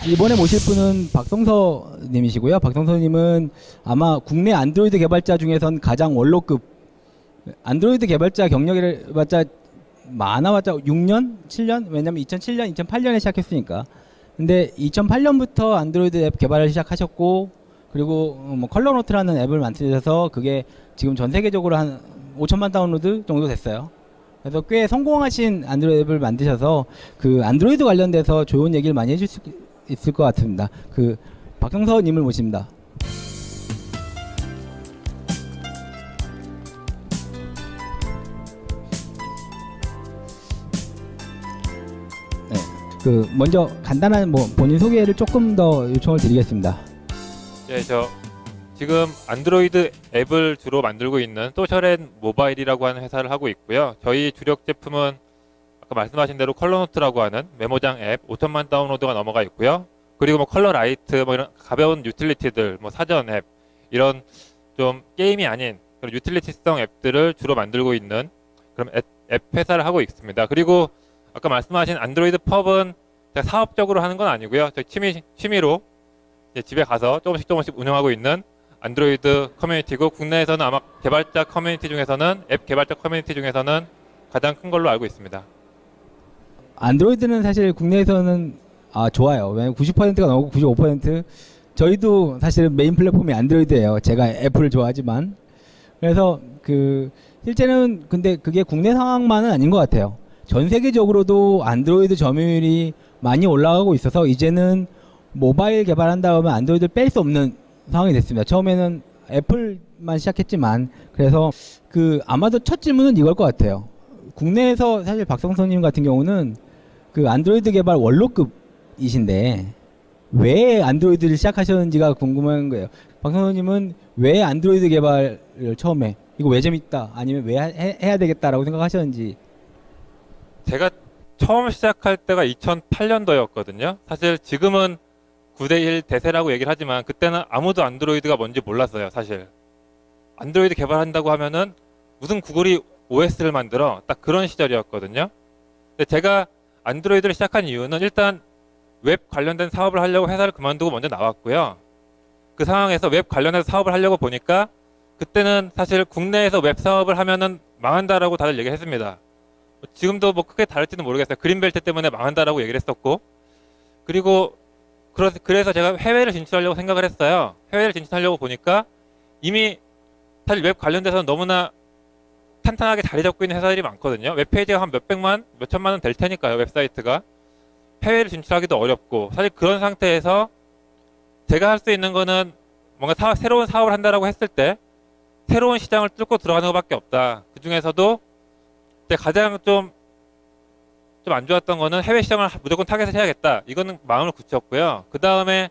이번에 모실 분은 박성서 님이시고요. 박성서 님은 아마 국내 안드로이드 개발자 중에선 가장 원로급, 안드로이드 개발자 경력을 봤자 많아봤자 6년? 7년? 왜냐면 2007년, 2008년에 시작했으니까. 근데 2008년부터 안드로이드 앱 개발을 시작하셨고, 그리고 뭐 컬러노트라는 앱을 만드셔서 그게 지금 전 세계적으로 한 5천만 다운로드 정도 됐어요. 그래서 꽤 성공하신 안드로이드 앱을 만드셔서 그 안드로이드 관련돼서 좋은 얘기를 많이 해줄 수 있을 것 같습니다. 그 박성서 님을 모십니다. 네. 그 먼저 간단한 뭐 본인 소개를 조금 더 요청을 드리겠습니다. 예, 저 지금 안드로이드 앱을 주로 만들고 있는 소셜앤 모바일이라고 하는 회사를 하고 있고요. 저희 주력 제품은 아까 말씀하신 대로 컬러노트라고 하는 메모장 앱 5천만 다운로드가 넘어가 있고요. 그리고 뭐 컬러라이트 뭐 이런 가벼운 유틸리티들, 뭐 사전 앱 이런 좀 게임이 아닌 그런 유틸리티성 앱들을 주로 만들고 있는 그런 앱 회사를 하고 있습니다. 그리고 아까 말씀하신 안드로이드 펍은 제가 사업적으로 하는 건 아니고요. 저희 취미로 이제 집에 가서 조금씩 운영하고 있는 안드로이드 커뮤니티고, 국내에서는 아마 개발자 커뮤니티 중에서는 앱 개발자 커뮤니티 중에서는 가장 큰 걸로 알고 있습니다. 안드로이드는 사실 국내에서는 좋아요. 왜냐면 90%가 넘고 95%. 저희도 사실은 메인 플랫폼이 안드로이드예요. 제가 애플을 좋아하지만. 그래서 그 실제는 근데 그게 국내 상황만은 아닌 것 같아요. 전 세계적으로도 안드로이드 점유율이 많이 올라가고 있어서 이제는 모바일 개발한다 하면 안드로이드를 뺄 수 없는 상황이 됐습니다. 처음에는 애플만 시작했지만, 그래서 그 아마도 첫 질문은 이걸 것 같아요. 국내에서 사실 박성선님 같은 경우는 그 안드로이드 개발 원로급이신데 왜 안드로이드를 시작하셨는지가 궁금한 거예요. 박성선님은 왜 안드로이드 개발을 처음에 이거 왜 재밌다 아니면 왜 해야 되겠다라고 생각하셨는지. 제가 처음 시작할 때가 2008년도였거든요. 사실 지금은 9대1 대세라고 얘기를 하지만 그때는 아무도 안드로이드가 뭔지 몰랐어요. 사실 안드로이드 개발한다고 하면은 무슨 구글이 OS를 만들어, 딱 그런 시절이었거든요. 근데 제가 안드로이드를 시작한 이유는 일단 웹 관련된 사업을 하려고 회사를 그만두고 먼저 나왔고요. 그 상황에서 웹 관련해서 사업을 하려고 보니까 그때는 사실 국내에서 웹 사업을 하면은 망한다라고 다들 얘기를 했습니다. 지금도 뭐 크게 다를지는 모르겠어요. 그린벨트 때문에 망한다라고 얘기를 했었고, 그리고 그래서 제가 해외를 진출하려고 생각을 했어요. 해외를 진출하려고 보니까 이미 사실 웹 관련돼서는 너무나 탄탄하게 자리 잡고 있는 회사들이 많거든요. 웹페이지가 한 몇백만, 몇천만 원 될 테니까요. 웹사이트가. 해외를 진출하기도 어렵고, 사실 그런 상태에서 제가 할 수 있는 거는 뭔가 새로운 사업을 한다라고 했을 때 새로운 시장을 뚫고 들어가는 것밖에 없다. 그 중에서도 가장 좀 안 좋았던 거는 해외 시장을 무조건 타겟을 해야겠다. 이거는 마음을 굳혔고요. 그 다음에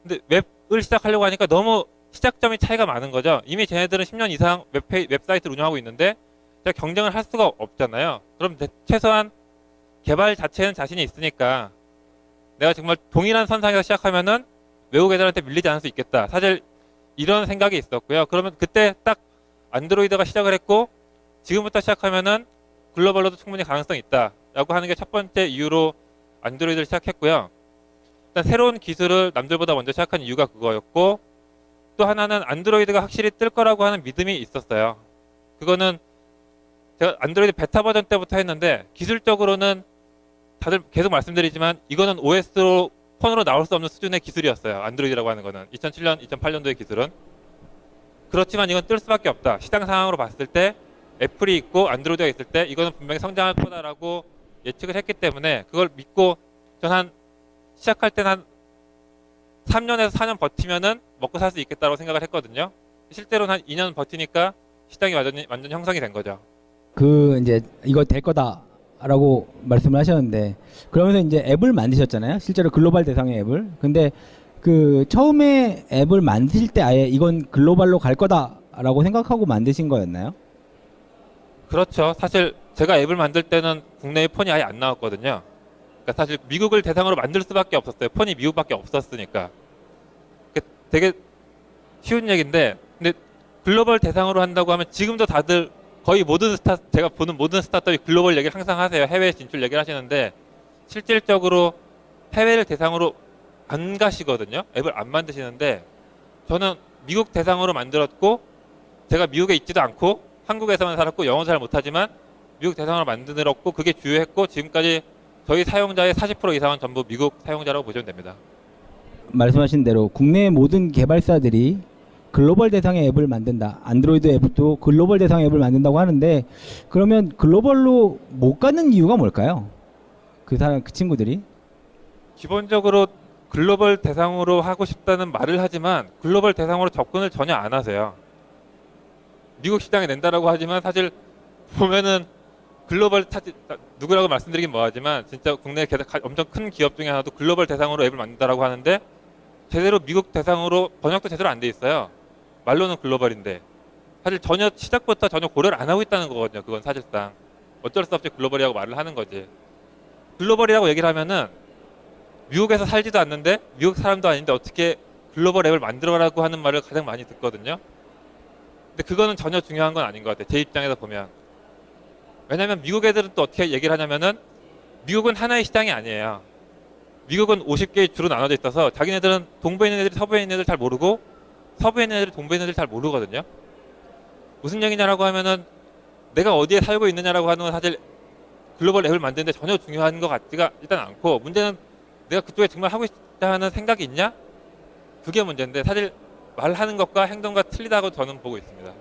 근데 웹을 시작하려고 하니까 너무 시작점이 차이가 많은 거죠. 이미 쟤네들은 10년 이상 웹사이트를 운영하고 있는데 제가 경쟁을 할 수가 없잖아요. 그럼 최소한 개발 자체는 자신이 있으니까 내가 정말 동일한 선상에서 시작하면은 외국 애들한테 밀리지 않을 수 있겠다. 사실 이런 생각이 있었고요. 그러면 그때 딱 안드로이드가 시작을 했고, 지금부터 시작하면은 글로벌로도 충분히 가능성이 있다라고 하는 게 첫 번째 이유로 안드로이드를 시작했고요. 일단 새로운 기술을 남들보다 먼저 시작한 이유가 그거였고, 또 하나는 안드로이드가 확실히 뜰 거라고 하는 믿음이 있었어요. 그거는 제가 안드로이드 베타 버전 때부터 했는데, 기술적으로는 다들 계속 말씀드리지만 이거는 OS로 폰으로 나올 수 없는 수준의 기술이었어요. 안드로이드라고 하는 거는 2007년, 2008년도의 기술은. 그렇지만 이건 뜰 수밖에 없다. 시장 상황으로 봤을 때 애플이 있고 안드로이드가 있을 때 이거는 분명히 성장할 거다라고 예측을 했기 때문에 그걸 믿고 전 시작할 때는 한 3년에서 4년 버티면은 먹고 살 수 있겠다고 생각을 했거든요. 실제로는 한 2년 버티니까 시장이 완전 형성이 된 거죠. 그 이제 이거 될 거다라고 말씀을 하셨는데, 그러면서 이제 앱을 만드셨잖아요. 실제로 글로벌 대상의 앱을. 근데 그 처음에 앱을 만드실 때 아예 이건 글로벌로 갈 거다라고 생각하고 만드신 거였나요? 그렇죠. 사실 제가 앱을 만들 때는 국내에 폰이 아예 안 나왔거든요. 그러니까 사실 미국을 대상으로 만들 수밖에 없었어요. 폰이 미국밖에 없었으니까. 되게 쉬운 얘기인데, 근데 글로벌 대상으로 한다고 하면 지금도 다들 거의 제가 보는 모든 스타트업이 글로벌 얘기를 항상 하세요. 해외 진출 얘기를 하시는데, 실질적으로 해외를 대상으로 안 가시거든요. 앱을 안 만드시는데 저는 미국 대상으로 만들었고 제가 미국에 있지도 않고 한국에서만 살았고 영어 잘 못하지만 미국 대상으로 만들었고 그게 주요했고 지금까지 저희 사용자의 40% 이상은 전부 미국 사용자라고 보시면 됩니다. 말씀하신 대로 국내 모든 개발사들이 글로벌 대상의 앱을 만든다. 안드로이드 앱도 글로벌 대상의 앱을 만든다고 하는데 그러면 글로벌로 못 가는 이유가 뭘까요? 그 친구들이? 기본적으로 글로벌 대상으로 하고 싶다는 말을 하지만 글로벌 대상으로 접근을 전혀 안 하세요. 미국 시장에 낸다라고 하지만 사실 보면은 글로벌 누구라고 말씀드리긴 뭐하지만 진짜 국내 엄청 큰 기업 중에 하나도 글로벌 대상으로 앱을 만든다라고 하는데 제대로 미국 대상으로 번역도 제대로 안 돼 있어요. 말로는 글로벌인데 사실 전혀 시작부터 전혀 고려를 안 하고 있다는 거거든요. 그건 사실상 어쩔 수 없이 글로벌이라고 말을 하는 거지. 글로벌이라고 얘기를 하면은 미국에서 살지도 않는데 미국 사람도 아닌데 어떻게 글로벌 앱을 만들어라고 하는 말을 가장 많이 듣거든요. 근데 그거는 전혀 중요한 건 아닌 것 같아요. 제 입장에서 보면. 왜냐하면 미국 애들은 또 어떻게 얘기를 하냐면은 미국은 하나의 시장이 아니에요. 미국은 50개의 주로 나눠져 있어서 자기네들은 동부에 있는 애들이 서부에 있는 애들 잘 모르고 서부에 있는 애들이 동부에 있는 애들 잘 모르거든요. 무슨 얘기냐라고 하면은 내가 어디에 살고 있느냐라고 하는 건 사실 글로벌 앱을 만드는데 전혀 중요한 것 같지가 일단 않고 문제는 내가 그쪽에 정말 하고 싶다 하는 생각이 있냐? 그게 문제인데 사실 말하는 것과 행동과 틀리다고 저는 보고 있습니다.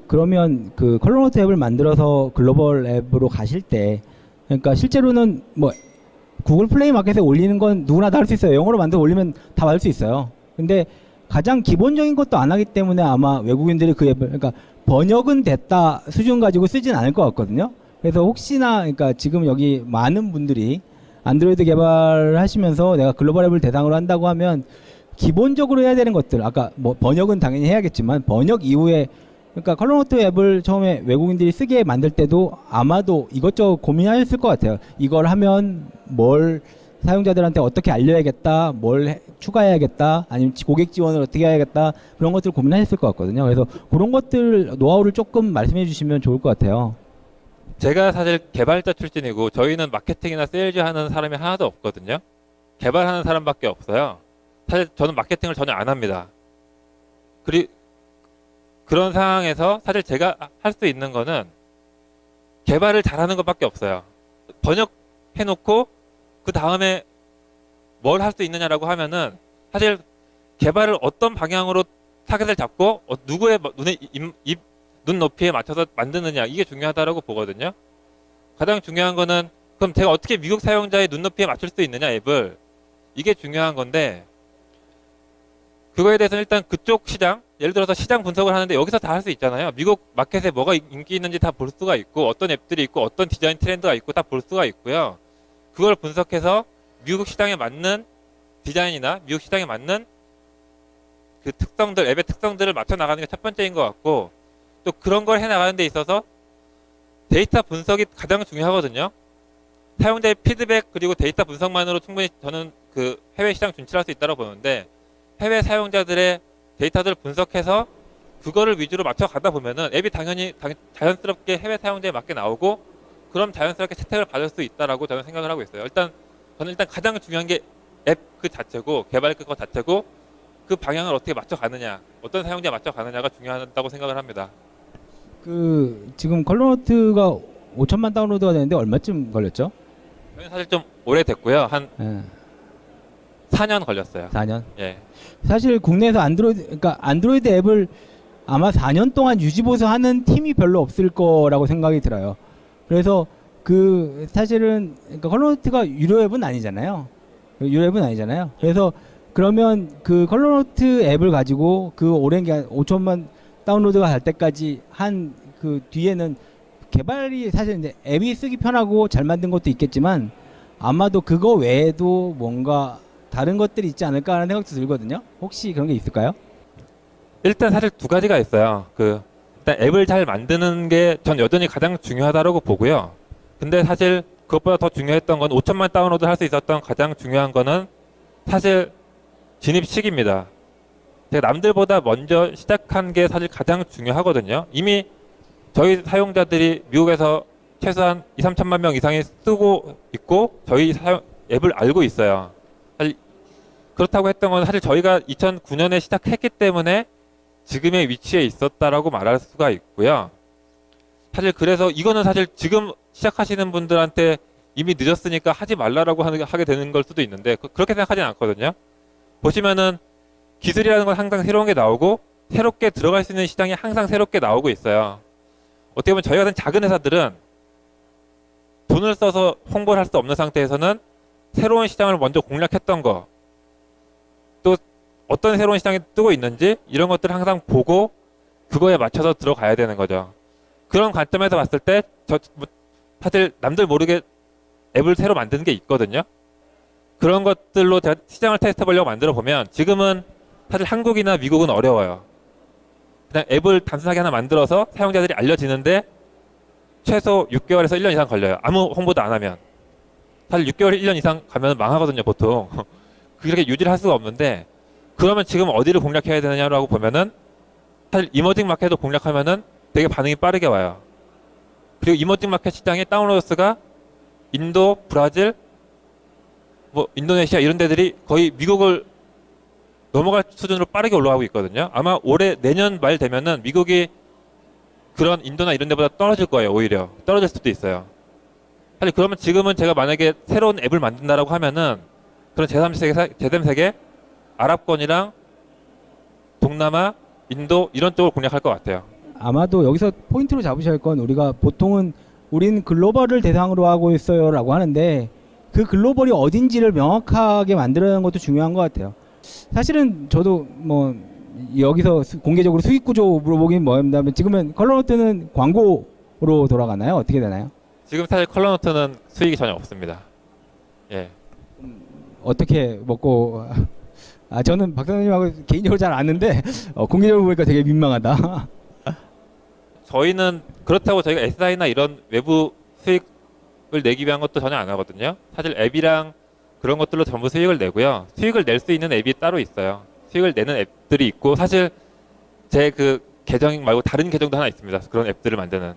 그러면 그 컬러노트 앱을 만들어서 글로벌 앱으로 가실 때 그러니까 실제로는 뭐 구글 플레이 마켓에 올리는 건 누구나 다 할 수 있어요. 영어로 만들어 올리면 다 받을 수 있어요. 근데 가장 기본적인 것도 안 하기 때문에 아마 외국인들이 그 앱을 그러니까 번역은 됐다 수준 가지고 쓰진 않을 것 같거든요. 그래서 혹시나 그러니까 지금 여기 많은 분들이 안드로이드 개발을 하시면서 내가 글로벌 앱을 대상으로 한다고 하면 기본적으로 해야 되는 것들 아까 뭐 번역은 당연히 해야겠지만 번역 이후에 그러니까 컬러노트 앱을 처음에 외국인들이 쓰게 만들 때도 아마도 이것저것 고민하셨을 것 같아요. 이걸 하면 뭘 사용자들한테 어떻게 알려야겠다, 뭘 추가해야겠다, 아니면 고객 지원을 어떻게 해야겠다 그런 것들 고민하셨을 것 같거든요. 그래서 그런 것들 노하우를 조금 말씀해 주시면 좋을 것 같아요. 제가 사실 개발자 출신이고 저희는 마케팅이나 세일즈 하는 사람이 하나도 없거든요. 개발하는 사람밖에 없어요. 사실 저는 마케팅을 전혀 안 합니다. 그런 상황에서 사실 제가 할 수 있는 거는 개발을 잘하는 것밖에 없어요. 번역해놓고 그 다음에 뭘 할 수 있느냐라고 하면은 사실 개발을 어떤 방향으로 타겟을 잡고 누구의 눈 높이에 맞춰서 만드느냐 이게 중요하다고 보거든요. 가장 중요한 거는 그럼 제가 어떻게 미국 사용자의 눈높이에 맞출 수 있느냐 앱을 이게 중요한 건데 그거에 대해서는 일단 그쪽 시장 예를 들어서 시장 분석을 하는데 여기서 다 할 수 있잖아요. 미국 마켓에 뭐가 인기 있는지 다 볼 수가 있고 어떤 앱들이 있고 어떤 디자인 트렌드가 있고 다 볼 수가 있고요. 그걸 분석해서 미국 시장에 맞는 디자인이나 미국 시장에 맞는 그 특성들 앱의 특성들을 맞춰 나가는 게 첫 번째인 것 같고 또 그런 걸 해 나가는 데 있어서 데이터 분석이 가장 중요하거든요. 사용자의 피드백 그리고 데이터 분석만으로 충분히 저는 그 해외 시장 진출할 수 있다고 보는데 해외 사용자들의 데이터들을 분석해서 그거를 위주로 맞춰 가다 보면은 앱이 당연히 자연스럽게 해외 사용자에 맞게 나오고 그럼 자연스럽게 채택을 받을 수 있다라고 저는 생각을 하고 있어요. 저는 일단 가장 중요한 게 앱 그 자체고 개발 그거 자체고 그 방향을 어떻게 맞춰 가느냐 어떤 사용자에 맞춰 가느냐가 중요하다고 생각을 합니다. 지금 컬러노트가 5천만 다운로드가 되는데 얼마쯤 걸렸죠? 저는 사실 좀 오래됐고요. 한 예, 4년 걸렸어요. 4년. 예. 사실 국내에서 그러니까 안드로이드 앱을 아마 4년 동안 유지 보수하는 팀이 별로 없을 거라고 생각이 들어요. 그래서 사실은 그러니까 컬러노트가 유료 앱은 아니잖아요. 그래서 그러면 그 컬러노트 앱을 가지고 그 오랜 기간 5천만 다운로드가 갈 때까지 한 그 뒤에는 개발이 사실 이제 앱이 쓰기 편하고 잘 만든 것도 있겠지만 아마도 그거 외에도 뭔가 다른 것들이 있지 않을까 하는 생각도 들거든요. 혹시 그런 게 있을까요? 일단 사실 두 가지가 있어요. 일단 앱을 잘 만드는 게 전 여전히 가장 중요하다고 보고요. 근데 사실 그것보다 더 중요했던 건 5천만 다운로드 할 수 있었던 가장 중요한 거는 사실 진입 시기입니다. 제가 남들보다 먼저 시작한 게 사실 가장 중요하거든요. 이미 저희 사용자들이 미국에서 최소한 2, 3천만 명 이상이 쓰고 있고 저희 앱을 알고 있어요. 사실 그렇다고 했던 건 사실 저희가 2009년에 시작했기 때문에 지금의 위치에 있었다라고 말할 수가 있고요. 사실 그래서 이거는 사실 지금 시작하시는 분들한테 이미 늦었으니까 하지 말라라고 하게 되는 걸 수도 있는데 그렇게 생각하진 않거든요. 보시면은 기술이라는 건 항상 새로운 게 나오고 새롭게 들어갈 수 있는 시장이 항상 새롭게 나오고 있어요. 어떻게 보면 저희 같은 작은 회사들은 돈을 써서 홍보를 할 수 없는 상태에서는 새로운 시장을 먼저 공략했던 거, 또 어떤 새로운 시장이 뜨고 있는지 이런 것들을 항상 보고 그거에 맞춰서 들어가야 되는 거죠. 그런 관점에서 봤을 때 사실 남들 모르게 앱을 새로 만드는 게 있거든요. 그런 것들로 제가 시장을 테스트 해보려고 만들어 보면 지금은 사실 한국이나 미국은 어려워요. 그냥 앱을 단순하게 하나 만들어서 사용자들이 알려지는데 최소 6개월에서 1년 이상 걸려요. 아무 홍보도 안 하면. 사실 6개월, 1년 이상 가면 망하거든요, 보통. 그렇게 유지를 할 수가 없는데 그러면 지금 어디를 공략해야 되느냐라고 보면은 사실 이머징 마켓도 공략하면은 되게 반응이 빠르게 와요. 그리고 이머징 마켓 시장의 다운로드 수가 인도, 브라질, 뭐 인도네시아 이런 데들이 거의 미국을 넘어갈 수준으로 빠르게 올라가고 있거든요. 아마 올해 내년 말 되면은 미국이 그런 인도나 이런 데보다 떨어질 거예요. 오히려 떨어질 수도 있어요. 사실 그러면 지금은 제가 만약에 새로운 앱을 만든다라고 하면은 그런 제3세계 아랍권이랑 동남아, 인도 이런 쪽을 공략할 것 같아요. 아마도 여기서 포인트로 잡으셔야 할 건 우리가 보통은 우린 글로벌을 대상으로 하고 있어요라고 하는데 그 글로벌이 어딘지를 명확하게 만들어내는 것도 중요한 것 같아요. 사실은 저도 뭐 여기서 공개적으로 수익 구조 물어보긴 뭐합니다. 지금은 컬러노트는 광고로 돌아가나요? 어떻게 되나요? 지금 사실 컬러노트는 수익이 전혀 없습니다. 예. 어떻게 먹고 저는 박사님하고 개인적으로 잘 아는데 공개적으로 보니까 되게 민망하다. 저희는 그렇다고 저희가 SI나 이런 외부 수익을 내기 위한 것도 전혀 안 하거든요. 사실 앱이랑 그런 것들로 전부 수익을 내고요. 수익을 낼 수 있는 앱이 따로 있어요. 수익을 내는 앱들이 있고 사실 제 그 계정 말고 다른 계정도 하나 있습니다. 그런 앱들을 만드는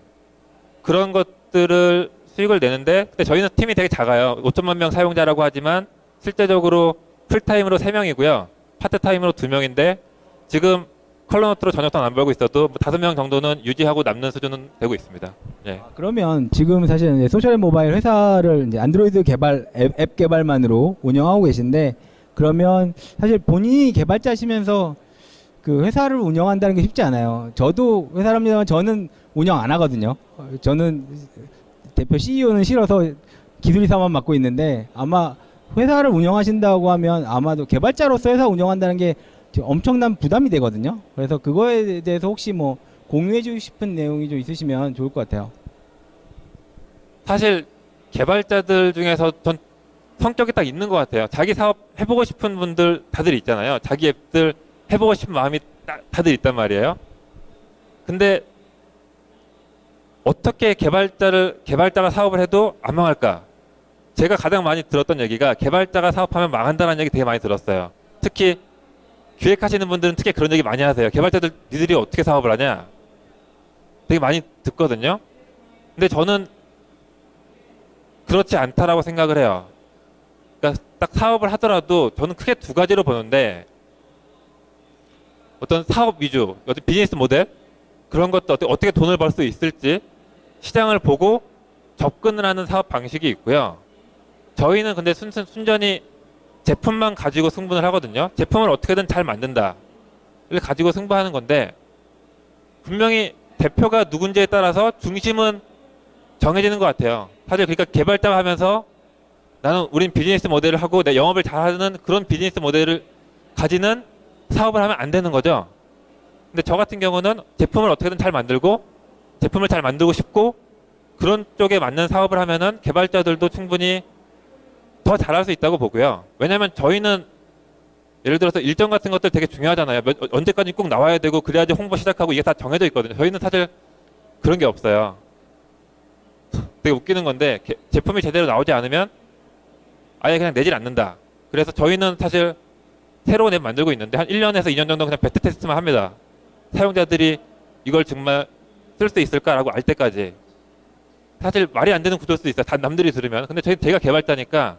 그런 것들을 수익을 내는데 근데 저희는 팀이 되게 작아요. 5천만 명 사용자라고 하지만 실제적으로 풀타임으로 3명이고요. 파트타임으로 2명인데 지금 컬러노트로 저녁 돈 안 벌고 있어도 5명 정도는 유지하고 남는 수준은 되고 있습니다. 예. 그러면 지금 사실 이제 소셜 모바일 회사를 이제 안드로이드 개발 앱 개발만으로 운영하고 계신데 그러면 사실 본인이 개발자시면서 그 회사를 운영한다는 게 쉽지 않아요. 저도 회사랍니다만 저는 운영 안 하거든요. 저는 대표 CEO는 싫어서 기술이사만 맡고 있는데 아마 회사를 운영하신다고 하면 아마도 개발자로서 회사 운영한다는 게 엄청난 부담이 되거든요. 그래서 그거에 대해서 혹시 뭐 공유해 주고 싶은 내용이 좀 있으시면 좋을 것 같아요. 사실 개발자들 중에서 전 성격이 딱 있는 것 같아요. 자기 사업 해보고 싶은 분들 다들 있잖아요. 자기 앱들 해보고 싶은 마음이 다들 있단 말이에요. 근데 어떻게 개발자가 사업을 해도 안 망할까? 제가 가장 많이 들었던 얘기가 개발자가 사업하면 망한다는 얘기 되게 많이 들었어요. 특히 기획하시는 분들은 특히 그런 얘기 많이 하세요. 개발자들 니들이 어떻게 사업을 하냐? 되게 많이 듣거든요. 근데 저는 그렇지 않다라고 생각을 해요. 그러니까 딱 사업을 하더라도 저는 크게 두 가지로 보는데 어떤 사업 위주, 어떤 비즈니스 모델 그런 것도 어떻게 돈을 벌 수 있을지 시장을 보고 접근을 하는 사업 방식이 있고요. 저희는 근데 순전히 제품만 가지고 승부를 하거든요. 제품을 어떻게든 잘 만든다를 가지고 승부하는 건데 분명히 대표가 누군지에 따라서 중심은 정해지는 것 같아요. 사실 그러니까 개발자가 하면서 나는 우린 비즈니스 모델을 하고 내 영업을 잘하는 그런 비즈니스 모델을 가지는 사업을 하면 안 되는 거죠. 근데 저 같은 경우는 제품을 어떻게든 잘 만들고 제품을 잘 만들고 싶고 그런 쪽에 맞는 사업을 하면은 개발자들도 충분히 더 잘할 수 있다고 보고요. 왜냐하면 저희는 예를 들어서 일정 같은 것들 되게 중요하잖아요. 언제까지 꼭 나와야 되고 그래야지 홍보 시작하고 이게 다 정해져 있거든요. 저희는 사실 그런 게 없어요. 되게 웃기는 건데 제품이 제대로 나오지 않으면 아예 그냥 내질 않는다. 그래서 저희는 사실 새로운 앱 만들고 있는데 한 1년에서 2년 정도 그냥 베타 테스트만 합니다. 사용자들이 이걸 정말 쓸 수 있을까라고 알 때까지. 사실 말이 안 되는 구조일 수도 있어요. 다 남들이 들으면. 근데 제가 개발자니까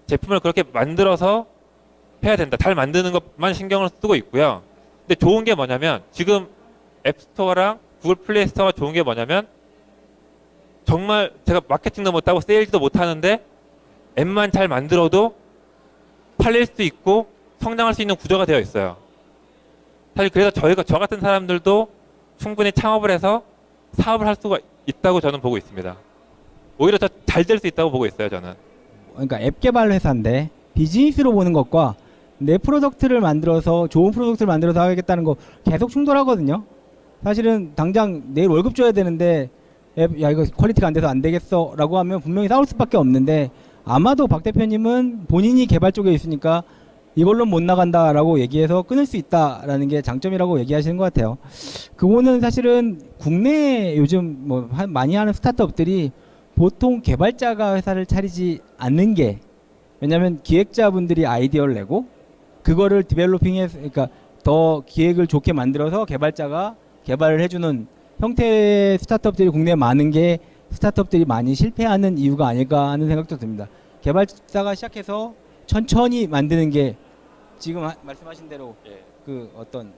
제품을 그렇게 만들어서 해야 된다. 잘 만드는 것만 신경을 쓰고 있고요. 근데 좋은 게 뭐냐면 지금 앱스토어랑 구글 플레이 스토어가 좋은 게 뭐냐면 정말 제가 마케팅도 못하고 세일즈도 못하는데 앱만 잘 만들어도 팔릴 수 있고 성장할 수 있는 구조가 되어 있어요. 사실 그래서 저 같은 사람들도 충분히 창업을 해서 사업을 할 수가 있다고 저는 보고 있습니다. 오히려 더 잘 될 수 있다고 보고 있어요, 저는. 그러니까 앱 개발 회사인데 비즈니스로 보는 것과 내 프로덕트를 만들어서 좋은 프로덕트를 만들어서 하겠다는 거 계속 충돌하거든요. 사실은 당장 내일 월급 줘야 되는데 야 이거 퀄리티가 안 돼서 안 되겠어 라고 하면 분명히 싸울 수밖에 없는데 아마도 박 대표님은 본인이 개발 쪽에 있으니까 이걸로 못 나간다라고 얘기해서 끊을 수 있다라는 게 장점이라고 얘기하시는 것 같아요. 그거는 사실은 국내 요즘 뭐 많이 하는 스타트업들이 보통 개발자가 회사를 차리지 않는 게 왜냐하면 기획자분들이 아이디어를 내고 그거를 디벨로핑해서 그러니까 더 기획을 좋게 만들어서 개발자가 개발을 해주는 형태의 스타트업들이 국내에 많은 게 스타트업들이 많이 실패하는 이유가 아닐까 하는 생각도 듭니다. 개발자가 시작해서 천천히 만드는 게 지금 말씀하신 대로 그 어떤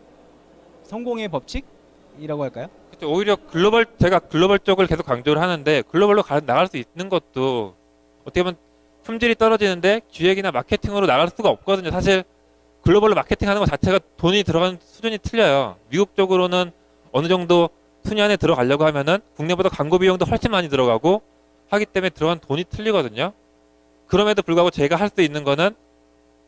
성공의 법칙이라고 할까요? 그렇죠. 오히려 제가 글로벌 쪽을 계속 강조를 하는데 글로벌로 나갈 수 있는 것도 어떻게 보면 품질이 떨어지는데 기획이나 마케팅으로 나갈 수가 없거든요. 사실 글로벌로 마케팅하는 것 자체가 돈이 들어가는 수준이 틀려요. 미국 쪽으로는 어느 정도 순위 안에 들어가려고 하면은 국내보다 광고 비용도 훨씬 많이 들어가고 하기 때문에 들어간 돈이 틀리거든요. 그럼에도 불구하고 제가 할 수 있는 거는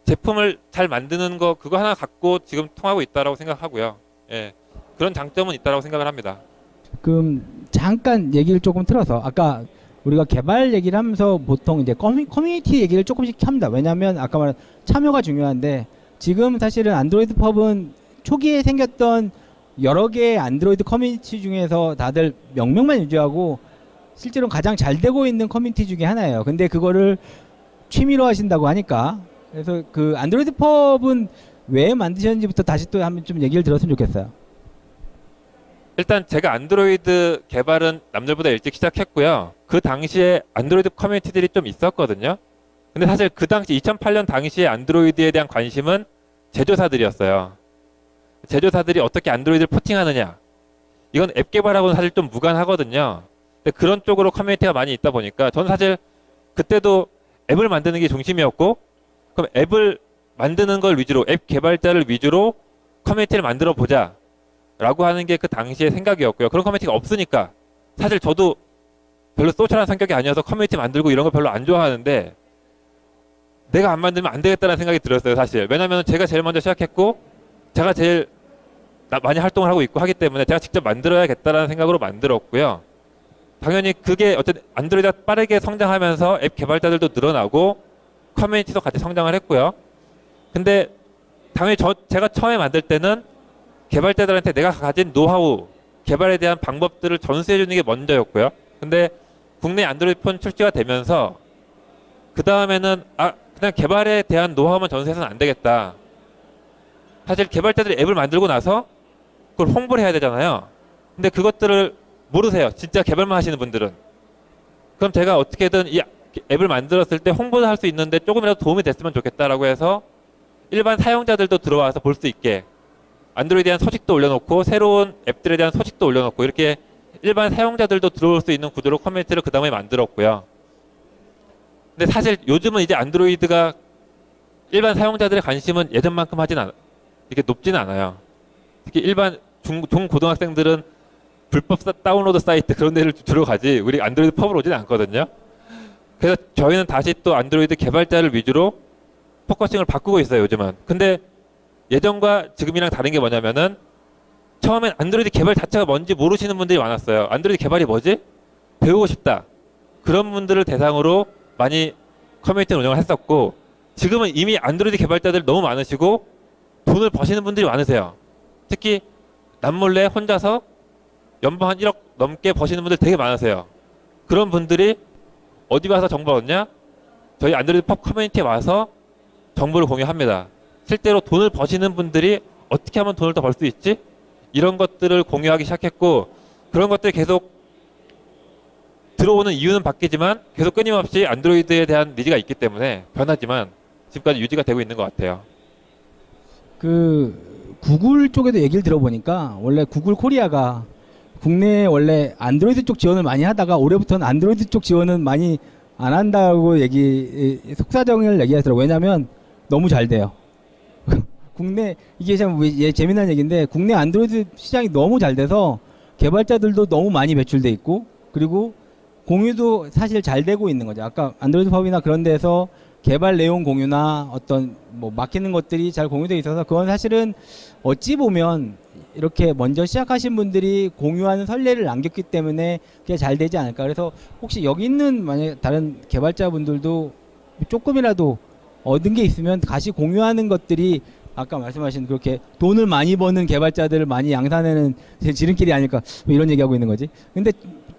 제품을 잘 만드는 거 그거 하나 갖고 지금 통하고 있다라고 생각하고요. 예. 그런 장점은 있다라고 생각을 합니다. 그럼 잠깐 얘기를 조금 틀어서 아까 우리가 개발 얘기를 하면서 보통 이제 커뮤니티 얘기를 조금씩 합니다. 왜냐하면 아까 말한 참여가 중요한데 지금 사실은 안드로이드 펍은 초기에 생겼던 여러 개의 안드로이드 커뮤니티 중에서 다들 명명만 유지하고 실제로 가장 잘 되고 있는 커뮤니티 중에 하나예요. 근데 그거를 취미로 하신다고 하니까 그래서 그 안드로이드 펍은 왜 만드셨는지부터 다시 또 한번 좀 얘기를 들었으면 좋겠어요. 일단 제가 안드로이드 개발은 남들보다 일찍 시작했고요. 그 당시에 안드로이드 커뮤니티들이 좀 있었거든요. 근데 사실 그 당시 2008년 당시에 안드로이드에 대한 관심은 제조사들이었어요. 제조사들이 어떻게 안드로이드를 포팅하느냐. 이건 앱 개발하고는 사실 좀 무관하거든요. 근데 그런 쪽으로 커뮤니티가 많이 있다 보니까 저는 사실 그때도 앱을 만드는 게 중심이었고 그럼 앱을 만드는 걸 위주로 앱 개발자를 위주로 커뮤니티를 만들어 보자 라고 하는 게 그 당시의 생각이었고요. 그런 커뮤니티가 없으니까 사실 저도 별로 소셜한 성격이 아니어서 커뮤니티 만들고 이런 거 별로 안 좋아하는데 내가 안 만들면 안 되겠다는 생각이 들었어요. 사실 왜냐하면 제가 제일 먼저 시작했고 제가 제일 많이 활동을 하고 있고 하기 때문에 제가 직접 만들어야겠다라는 생각으로 만들었고요. 당연히 그게 어쨌든 안드로이드가 빠르게 성장하면서 앱 개발자들도 늘어나고 커뮤니티도 같이 성장을 했고요. 근데 당연히 제가 처음에 만들 때는 개발자들한테 내가 가진 노하우, 개발에 대한 방법들을 전수해 주는 게 먼저였고요. 근데 국내 안드로이드 폰 출시가 되면서 그 다음에는 그냥 개발에 대한 노하우만 전수해서는 안 되겠다. 사실 개발자들이 앱을 만들고 나서 그걸 홍보를 해야 되잖아요. 근데 그것들을 모르세요. 진짜 개발만 하시는 분들은. 그럼 제가 어떻게든 이 앱을 만들었을 때 홍보를 할 수 있는데 조금이라도 도움이 됐으면 좋겠다라고 해서 일반 사용자들도 들어와서 볼 수 있게 안드로이드에 대한 소식도 올려놓고 새로운 앱들에 대한 소식도 올려놓고 이렇게 일반 사용자들도 들어올 수 있는 구조로 커뮤니티를 그 다음에 만들었고요. 근데 사실 요즘은 이제 안드로이드가 일반 사용자들의 관심은 예전만큼 이렇게 높지는 않아요. 특히 일반 중고등학생들은 불법 다운로드 사이트 그런 데를 주로 가지 우리 안드로이드 펍으로 오지는 않거든요. 그래서 저희는 다시 또 안드로이드 개발자를 위주로 포커싱을 바꾸고 있어요, 요즘은. 근데 예전과 지금이랑 다른 게 뭐냐면은 처음엔 안드로이드 개발 자체가 뭔지 모르시는 분들이 많았어요. 안드로이드 개발이 뭐지? 배우고 싶다. 그런 분들을 대상으로 많이 커뮤니티 운영을 했었고 지금은 이미 안드로이드 개발자들 너무 많으시고 돈을 버시는 분들이 많으세요. 특히 남몰래 혼자서 연봉 한 1억 넘게 버시는 분들 되게 많으세요. 그런 분들이 어디 와서 정보 얻냐? 저희 안드로이드 펍 커뮤니티에 와서 정보를 공유합니다. 실제로 돈을 버시는 분들이 어떻게 하면 돈을 더 벌 수 있지? 이런 것들을 공유하기 시작했고 그런 것들이 계속 들어오는 이유는 바뀌지만 계속 끊임없이 안드로이드에 대한 니즈가 있기 때문에 변하지만 지금까지 유지가 되고 있는 것 같아요. 그 구글 쪽에도 얘기를 들어보니까 원래 구글 코리아가 국내에 원래 안드로이드 쪽 지원을 많이 하다가 올해부터는 안드로이드 쪽 지원은 많이 안 한다고 속사정을 얘기하더라고요. 왜냐면 너무 잘 돼요. 국내 이게 참 재미난 얘기인데 국내 안드로이드 시장이 너무 잘 돼서 개발자들도 너무 많이 배출돼 있고 그리고 공유도 사실 잘 되고 있는 거죠. 아까 안드로이드 펍이나 그런 데서 개발 내용 공유나 어떤 뭐 막히는 것들이 잘 공유돼 있어서 그건 사실은 어찌 보면 이렇게 먼저 시작하신 분들이 공유하는 선례를 남겼기 때문에 그게 잘 되지 않을까. 그래서 혹시 여기 있는 만약 다른 개발자분들도 조금이라도 얻은 게 있으면 같이 공유하는 것들이 아까 말씀하신 그렇게 돈을 많이 버는 개발자들을 많이 양산하는 지름길이 아닐까 뭐 이런 얘기하고 있는 거지. 근데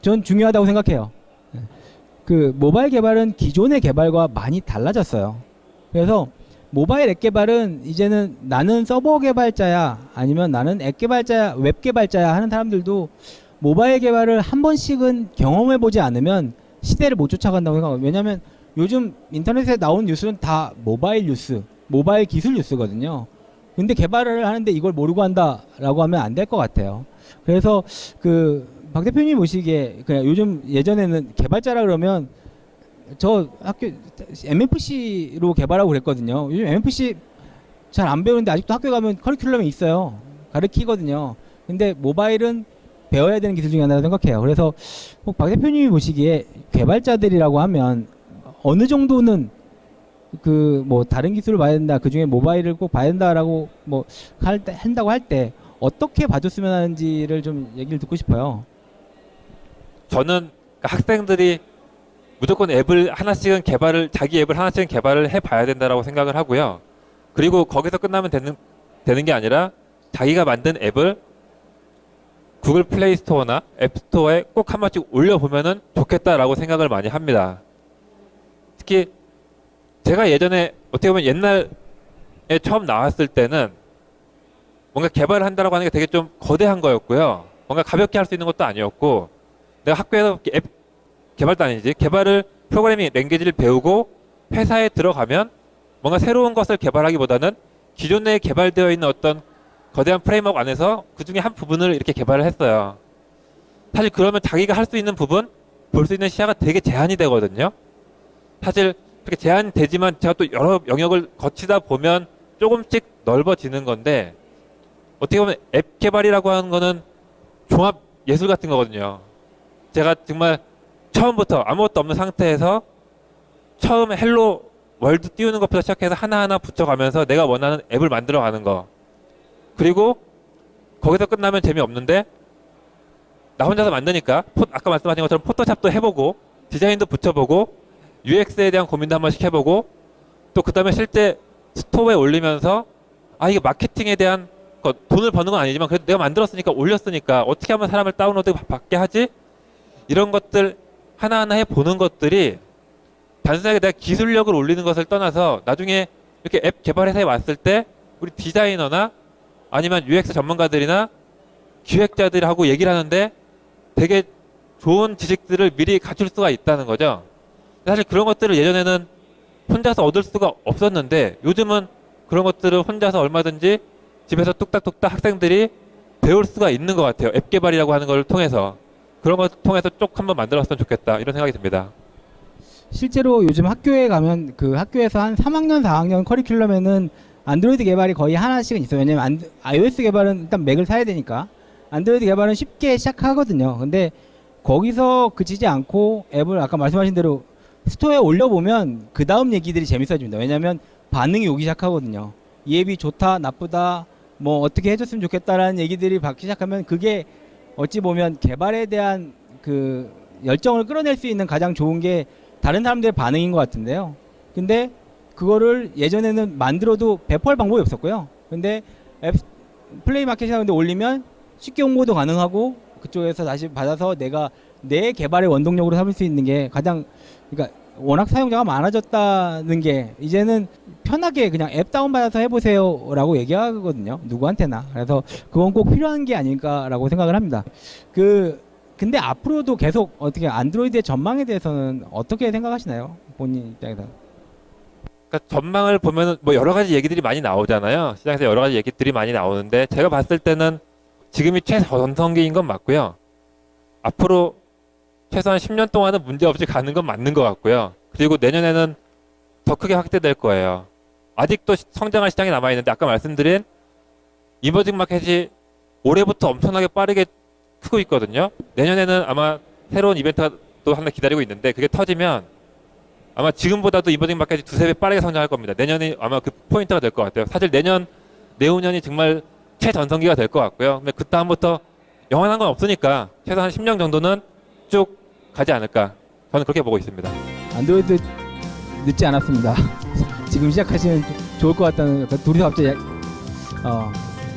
전 중요하다고 생각해요. 그 모바일 개발은 기존의 개발과 많이 달라졌어요. 그래서 모바일 앱 개발은 이제는 나는 서버 개발자야 아니면 나는 앱 개발자야 웹 개발자야 하는 사람들도 모바일 개발을 한 번씩은 경험해 보지 않으면 시대를 못 쫓아간다고 생각해요. 왜냐하면 요즘 인터넷에 나온 뉴스는 다 모바일 뉴스, 모바일 기술 뉴스거든요. 근데 개발을 하는데 이걸 모르고 한다라고 하면 안 될 것 같아요. 그래서 그 박 대표님 보시기에 그냥 요즘 예전에는 개발자라 그러면 저 학교 MFC로 개발하고 그랬거든요. 요즘 MFC 잘 안 배우는데 아직도 학교 가면 커리큘럼에 있어요. 가르치거든요. 근데 모바일은 배워야 되는 기술 중에 하나라고 생각해요. 그래서 꼭 박 대표님이 보시기에 개발자들이라고 하면 어느 정도는 그 뭐 다른 기술을 봐야 된다, 그 중에 모바일을 꼭 봐야 된다라고 뭐 한다고 할 때 어떻게 봐줬으면 하는지를 좀 얘기를 듣고 싶어요. 저는 학생들이 무조건 앱을 하나씩은 자기 앱을 하나씩은 개발을 해봐야 된다라고 생각을 하고요. 그리고 거기서 끝나면 되는 게 아니라 자기가 만든 앱을 구글 플레이 스토어나 앱 스토어에 꼭 한 번씩 올려보면은 좋겠다라고 생각을 많이 합니다. 특히 제가 예전에 어떻게 보면 옛날에 처음 나왔을 때는 뭔가 개발을 한다라고 하는 게 되게 좀 거대한 거였고요. 뭔가 가볍게 할 수 있는 것도 아니었고 내가 학교에서 앱 개발도 아니지 개발을 프로그래밍 랭귀지를 배우고 회사에 들어가면 뭔가 새로운 것을 개발하기보다는 기존 내에 개발되어 있는 어떤 거대한 프레임워크 안에서 그 중에 한 부분을 이렇게 개발을 했어요. 사실 그러면 자기가 할 수 있는 부분, 볼 수 있는 시야가 되게 제한이 되거든요. 사실 그렇게 제한이 되지만 제가 또 여러 영역을 거치다 보면 조금씩 넓어지는 건데 어떻게 보면 앱 개발이라고 하는 거는 종합 예술 같은 거거든요. 제가 정말 처음부터 아무것도 없는 상태에서 처음에 헬로 월드 띄우는 것부터 시작해서 하나하나 붙여가면서 내가 원하는 앱을 만들어가는 거. 그리고 거기서 끝나면 재미없는데 나 혼자서 만드니까 아까 말씀하신 것처럼 포토샵도 해보고 디자인도 붙여보고 UX에 대한 고민도 한 번씩 해보고 또 그 다음에 실제 스토어에 올리면서 이게 마케팅에 대한 돈을 버는 건 아니지만 그래도 내가 만들었으니까 올렸으니까 어떻게 하면 사람을 다운로드 받게 하지? 이런 것들 하나하나 해보는 것들이 단순하게 내가 기술력을 올리는 것을 떠나서 나중에 이렇게 앱 개발 회사에 왔을 때 우리 디자이너나 아니면 UX 전문가들이나 기획자들하고 얘기를 하는데 되게 좋은 지식들을 미리 갖출 수가 있다는 거죠. 사실 그런 것들을 예전에는 혼자서 얻을 수가 없었는데 요즘은 그런 것들을 혼자서 얼마든지 집에서 뚝딱뚝딱 학생들이 배울 수가 있는 것 같아요. 앱 개발이라고 하는 걸 통해서. 그런 걸 통해서 쭉 한번 만들었으면 좋겠다 이런 생각이 듭니다. 실제로 요즘 학교에 가면 그 학교에서 한 3학년, 4학년 커리큘럼에는 안드로이드 개발이 거의 하나씩은 있어요. 왜냐면 iOS 개발은 일단 맥을 사야 되니까 안드로이드 개발은 쉽게 시작하거든요. 근데 거기서 그치지 않고 앱을 아까 말씀하신 대로 스토어에 올려보면 그 다음 얘기들이 재밌어집니다. 왜냐면 반응이 오기 시작하거든요. 이 앱이 좋다, 나쁘다, 뭐 어떻게 해줬으면 좋겠다라는 얘기들이 받기 시작하면 그게 어찌 보면 개발에 대한 그 열정을 끌어낼 수 있는 가장 좋은 게 다른 사람들의 반응인 것 같은데요. 근데 그거를 예전에는 만들어도 배포할 방법이 없었고요. 근데 앱 플레이 마켓이나 근데 올리면 쉽게 홍보도 가능하고 그쪽에서 다시 받아서 내가 내 개발의 원동력으로 삼을 수 있는 게 가장 그러니까 워낙 사용자가 많아졌다는 게 이제는 편하게 그냥 앱 다운받아서 해보세요 라고 얘기하거든요. 누구한테나. 그래서 그건 꼭 필요한 게 아닐까라고 생각을 합니다. 근데 앞으로도 계속 어떻게 안드로이드의 전망에 대해서는 어떻게 생각하시나요? 본인 입장에서. 그러니까 전망을 보면은 뭐 여러 가지 얘기들이 많이 나오잖아요. 시장에서 여러 가지 얘기들이 많이 나오는데 제가 봤을 때는 지금이 최전성기인 건 맞고요. 앞으로 최소한 10년 동안은 문제 없이 가는 건 맞는 것 같고요. 그리고 내년에는 더 크게 확대될 거예요. 아직도 성장할 시장이 남아 있는데 아까 말씀드린 이머징 마켓이 올해부터 엄청나게 빠르게 크고 있거든요. 내년에는 아마 새로운 이벤트가 또 하나 기다리고 있는데 그게 터지면 아마 지금보다도 이머징 마켓이 두세 배 빠르게 성장할 겁니다. 내년이 아마 그 포인트가 될 것 같아요. 사실 내후년이 정말 최전성기가 될 것 같고요. 근데 그 다음부터 영원한 건 없으니까 최소 한 10년 정도는 쭉 가지 않을까. 저는 그렇게 보고 있습니다. 안드로이드 늦지 않았습니다. 지금 시작하시면 좋을 것 같다는 둘이서 갑자기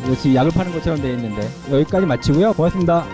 역시 약을 파는 것처럼 되어 있는데 여기까지 마치고요. 고맙습니다.